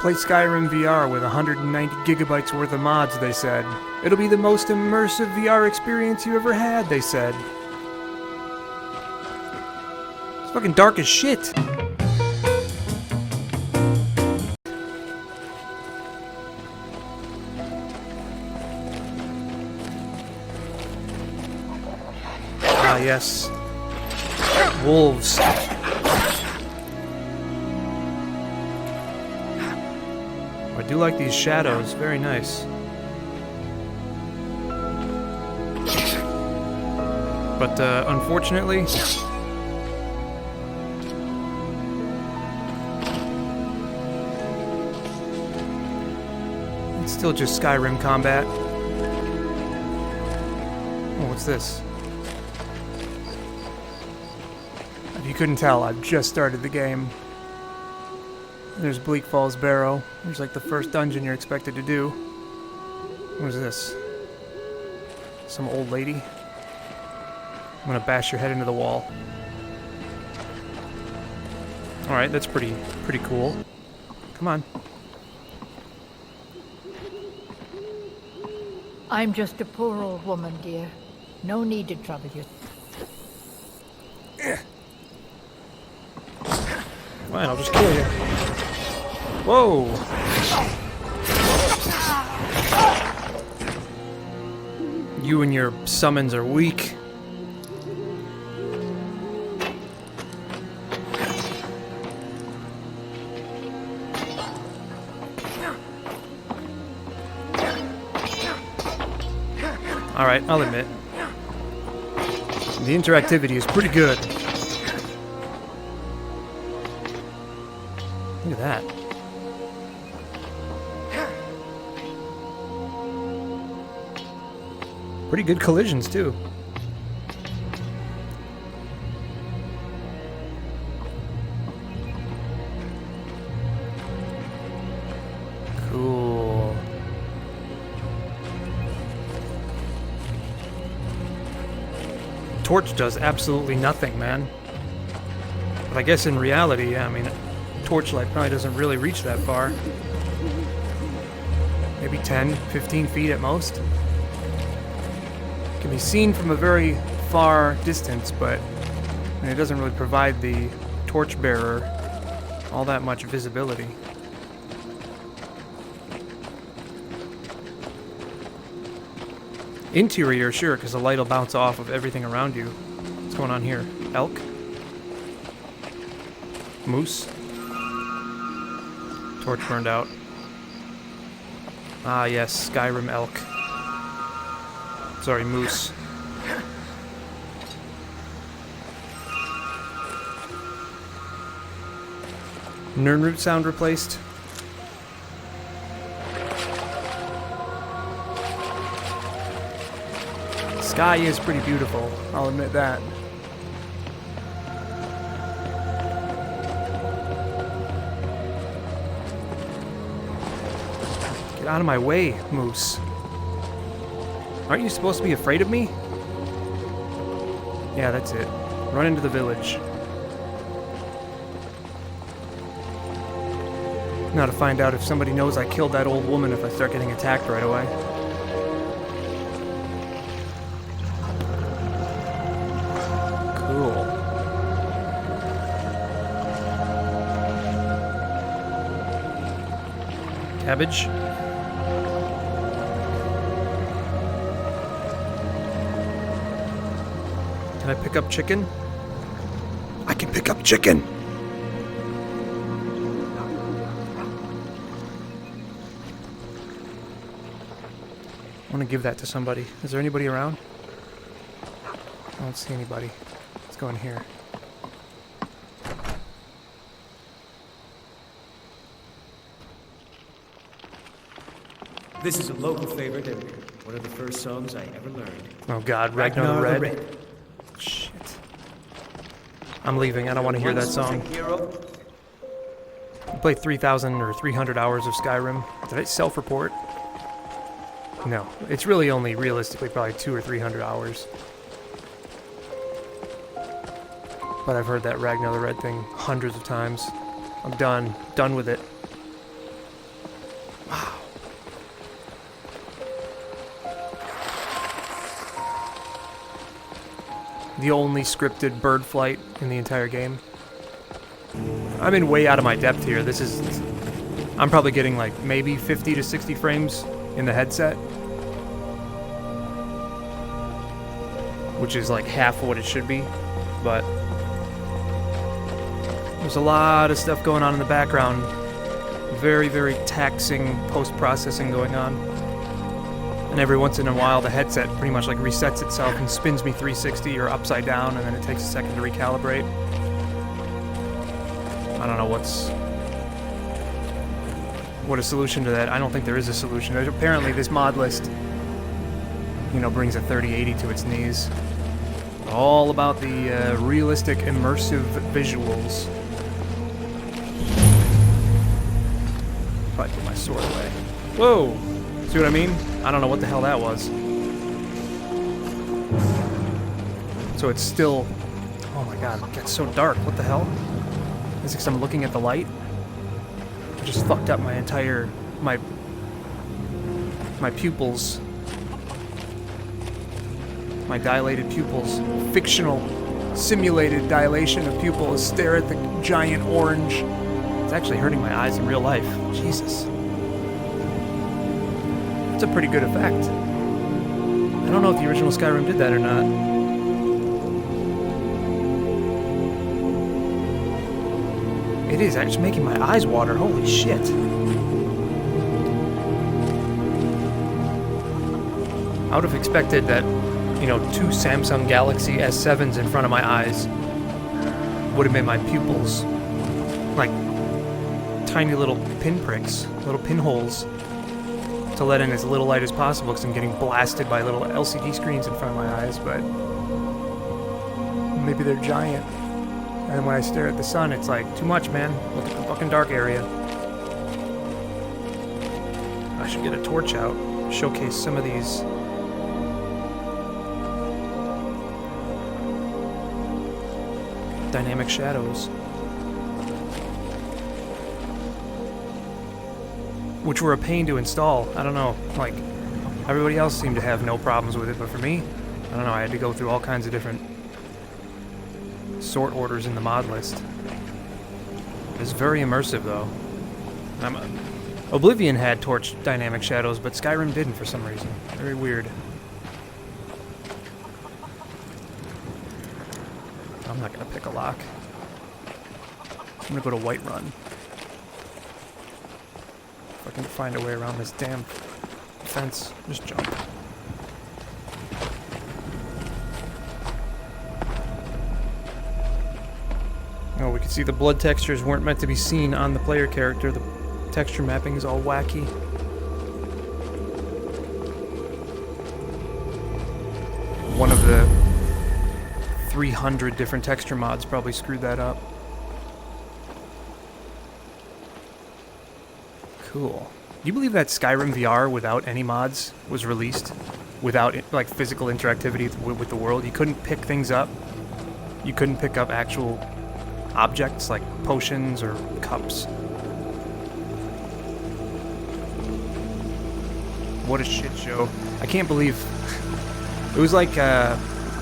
Play Skyrim VR with 190 gigabytes worth of mods, they said. It'll be the most immersive VR experience you ever had, they said. It's fucking dark as shit. Ah, yes. Wolves. I do like these shadows, very nice. But, unfortunately... it's still just Skyrim combat. Oh, what's this? If you couldn't tell, I've just started the game. There's Bleak Falls Barrow. There's like the first dungeon you're expected to do. What is this? Some old lady? I'm gonna bash your head into the wall. Alright, that's pretty cool. Come on. I'm just a poor old woman, dear. No need to trouble you. Fine, I'll just kill you. Whoa! You and your summons are weak. Alright, I'll admit. The interactivity is pretty good. Look at that. Pretty good collisions, too. Cool. Torch does absolutely nothing, man. But I guess in reality, yeah, I mean, torchlight probably doesn't really reach that far. Maybe 10, 15 feet at most. It can be seen from a very far distance, but I mean, it doesn't really provide the torchbearer all that much visibility. Interior, sure, because the light will bounce off of everything around you. What's going on here? Elk? Moose? Torch burned out. Ah, yes, Skyrim elk. Sorry, moose. Nirnroot sound replaced. Sky is pretty beautiful, I'll admit that. Get out of my way, moose. Aren't you supposed to be afraid of me? Yeah, that's it. Run into the village. Now to find out if somebody knows I killed that old woman if I start getting attacked right away. Cool. Cabbage. Can I pick up chicken? I can pick up chicken! I want to give that to somebody. Is there anybody around? I don't see anybody. Let's go in here. This is a local favorite and one of the first songs I ever learned. Oh god, Ragnar the Red. Shit. I'm leaving. I don't want to hear that song. I played 3,000 or 300 hours of Skyrim. Did I self-report? No. It's really only, realistically, probably 200 or 300 hours. But I've heard that Ragnar the Red thing hundreds of times. I'm done. Done with it. the only scripted bird flight in the entire game. I'm in way out of my depth here. I'm probably getting like maybe 50 to 60 frames in the headset, which is like half of what it should be, but there's a lot of stuff going on in the background. Very, very taxing post-processing going on. And every once in a while the headset pretty much like resets itself and spins me 360 or upside down, and then it takes a second to recalibrate. I don't know what a solution to that. I don't think there is a solution. There's apparently this mod list, you know, brings a 3080 to its knees. All about the realistic, immersive visuals. Probably put my sword away. Whoa! See what I mean? I don't know what the hell that was. So it's still... Oh my god, it gets so dark. What the hell? Is it because I'm looking at the light? I just fucked up my entire... my pupils. My dilated pupils. Fictional, simulated dilation of pupils stare at the giant orange. It's actually hurting my eyes in real life. Jesus. That's a pretty good effect. I don't know if the original Skyrim did that or not. It is actually making my eyes water. Holy shit. I would have expected that, you know, 2 Samsung Galaxy S7s in front of my eyes would have made my pupils like tiny little pinpricks, little pinholes, to let in as little light as possible because I'm getting blasted by little LCD screens in front of my eyes, but maybe they're giant. And when I stare at the sun, it's like, too much, man. Look at the fucking dark area. I should get a torch out, showcase some of these. Dynamic shadows. Which were a pain to install. I don't know, like, everybody else seemed to have no problems with it, but for me, I don't know, I had to go through all kinds of different sort orders in the mod list. It's very immersive, though. Oblivion had torch dynamic shadows, but Skyrim didn't for some reason. Very weird. I'm not gonna pick a lock. I'm gonna go to Whiterun. If I can find a way around this damn fence, just jump. Oh, we can see the blood textures weren't meant to be seen on the player character. The texture mapping is all wacky. One of the 300 different texture mods probably screwed that up. Cool. Do you believe that SkyrimVR without any mods was released? Without like physical interactivity with the world? You couldn't pick things up. You couldn't pick up actual objects like potions or cups. What a shit show. I can't believe... It was like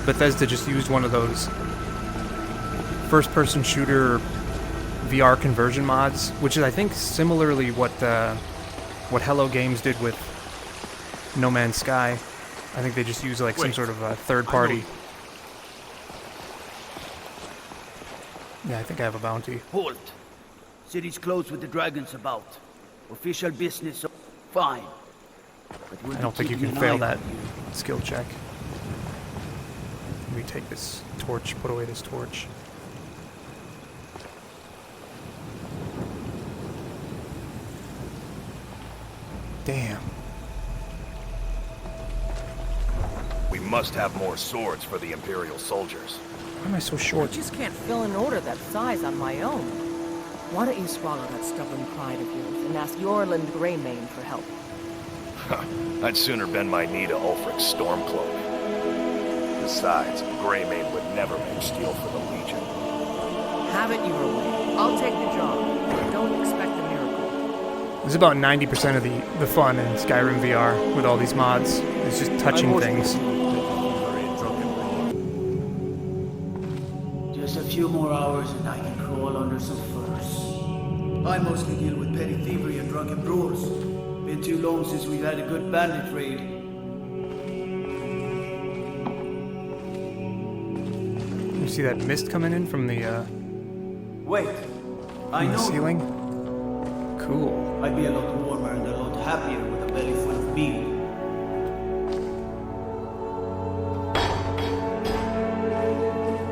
Bethesda just used one of those first-person shooter VR conversion mods, which is, I think, similarly what Hello Games did with No Man's Sky. I think they just use like some sort of a third party. Yeah, I think I have a bounty. Halt! City's closed with the dragons about. Official business. Fine. But we'll I don't think you can fail that skill check. Let me take this torch, put away this torch. Damn. We must have more swords for the Imperial soldiers. Why am I so short? I just can't fill an order that size on my own. Why don't you swallow that stubborn pride of yours and ask Yorland Greymane for help? I'd sooner bend my knee to Ulfric's Stormcloak. Besides, Greymane would never make steel for the Legion. Have it your way. I'll take the job, but don't expect a miracle. There's about 90% of the fun in Skyrim VR with all these mods. It's just touching things. Just a few more hours and I can crawl under some furs. I mostly deal with petty thievery and drunken brewers. Been too long since we've had a good bandit raid. You see that mist coming in from the Wait, I know. ceiling? Cool. I'd be a lot warmer and a lot happier with a belly full of meat.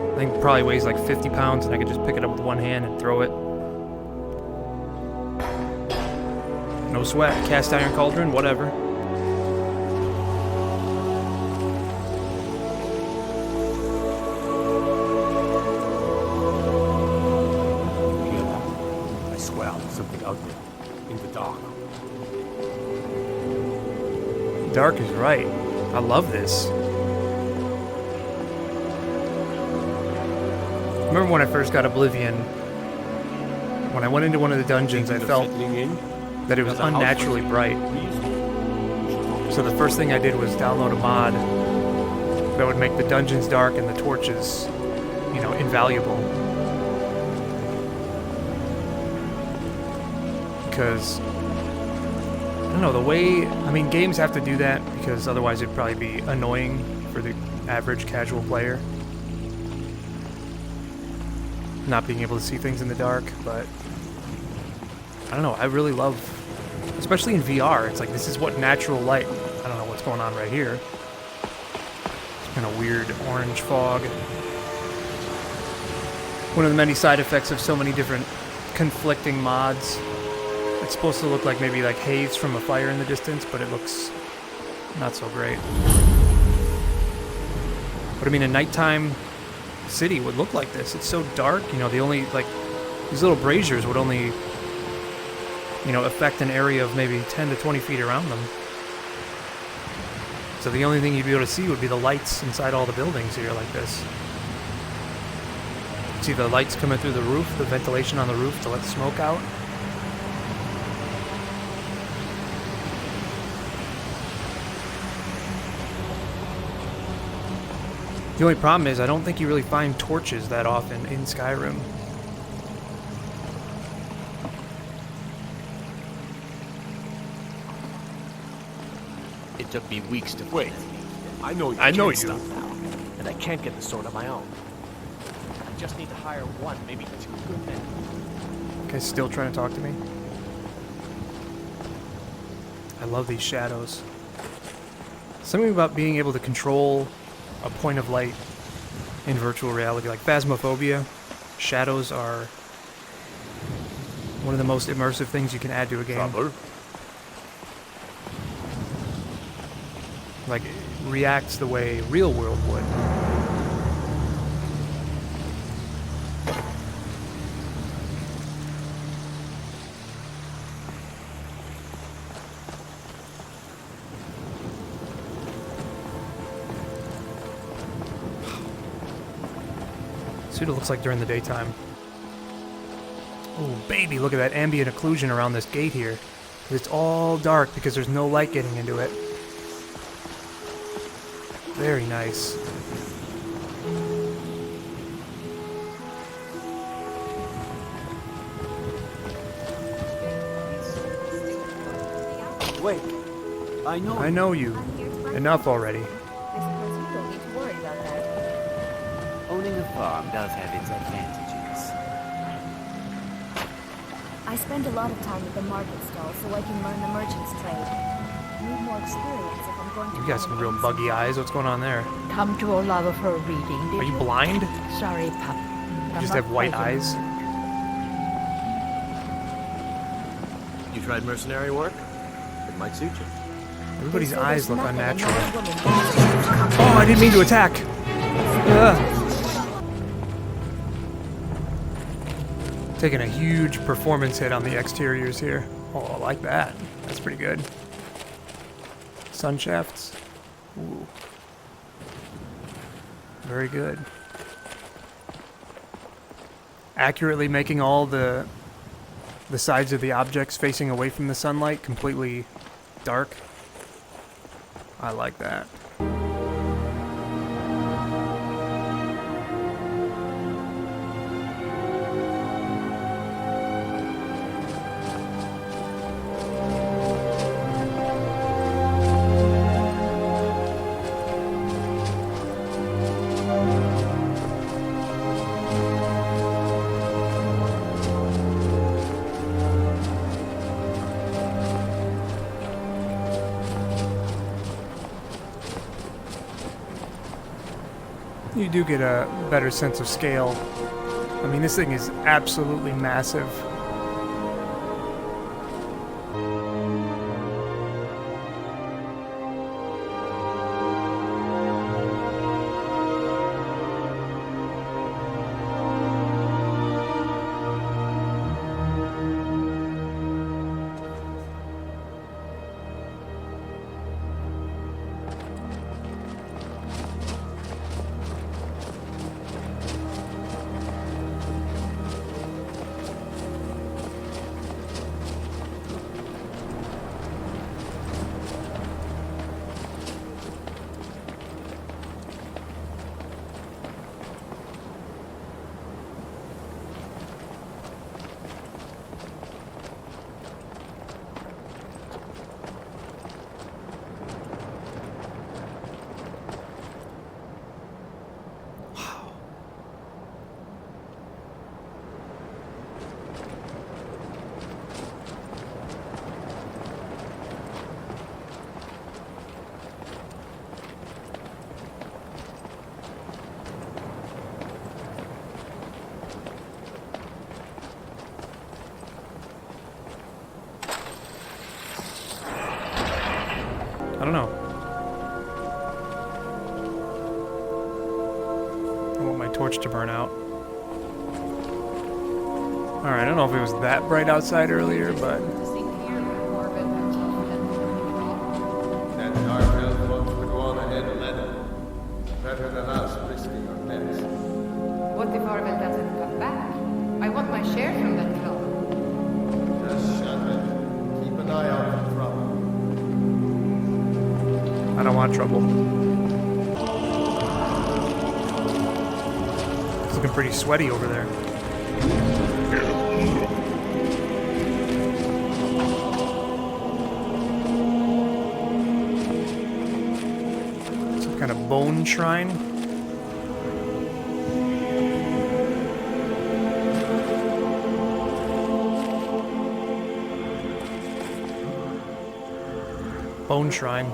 I think it probably weighs like 50 pounds and I could just pick it up with one hand and throw it. No sweat. Cast iron cauldron, whatever. Hear that? I swear there's something out there. In the dark. Dark is right. I love this. I remember when I first got Oblivion, when I went into one of the dungeons, I felt that it was unnaturally bright. So the first thing I did was download a mod that would make the dungeons dark and the torches, you know, invaluable. Because, I don't know, the way, I mean, games have to do that because otherwise it'd probably be annoying for the average casual player. Not being able to see things in the dark, but I don't know, I really love, especially in VR, it's like this is what natural light, I don't know what's going on right here. It's kind of weird orange fog. One of the many side effects of so many different conflicting mods. It's supposed to look like maybe like haze from a fire in the distance, but it looks not so great. But I mean, a nighttime city would look like this. It's so dark, you know, the only, like, these little braziers would only, you know, affect an area of maybe 10 to 20 feet around them. So the only thing you'd be able to see would be the lights inside all the buildings here like this. See the lights coming through the roof, the ventilation on the roof to let the smoke out. The only problem is I don't think you really find torches that often in Skyrim. It took me weeks to wait. I know you. Stuff now, and I can't get the sword on my own. I just need to hire one, maybe two good men. Guy's still trying to talk to me. I love these shadows. Something about being able to control a point of light in virtual reality, like Phasmophobia. Shadows are one of the most immersive things you can add to a game. Like, it reacts the way real world would. See what it looks like during the daytime. Oh, baby, look at that ambient occlusion around this gate here. It's all dark because there's no light getting into it. Very nice. Wait, I know. I know you. Enough already. I suppose you don't need to worry about that. Owning a farm does have its advantages. I spend a lot of time at the market stall so I can learn the merchant's trade. I need more experience if I'm going to... You got some real buggy eyes. What's going on there? Come to Olava for a reading, did Are you blind? Sorry, pup. You just have white eyes? You tried mercenary work? It might suit you. Everybody's eyes look unnatural. Oh, I didn't mean to attack! Ugh. Taking a huge performance hit on the exteriors here. Oh, I like that. That's pretty good. Sun shafts. Ooh. Very good. Accurately making all the sides of the objects facing away from the sunlight completely dark. I like that. you do get a better sense of scale. I mean, this thing is absolutely massive. I don't know. I want my torch to burn out. Alright, I don't know if it was that bright outside earlier, but... That dark elf wants to go on ahead and let him. Better than us risking our necks. What if Arvel doesn't come back? I want my share from that club. Just shut it. Keep an eye out for trouble. I don't want trouble. It's looking pretty sweaty over there. Some kind of bone shrine. Bone shrine.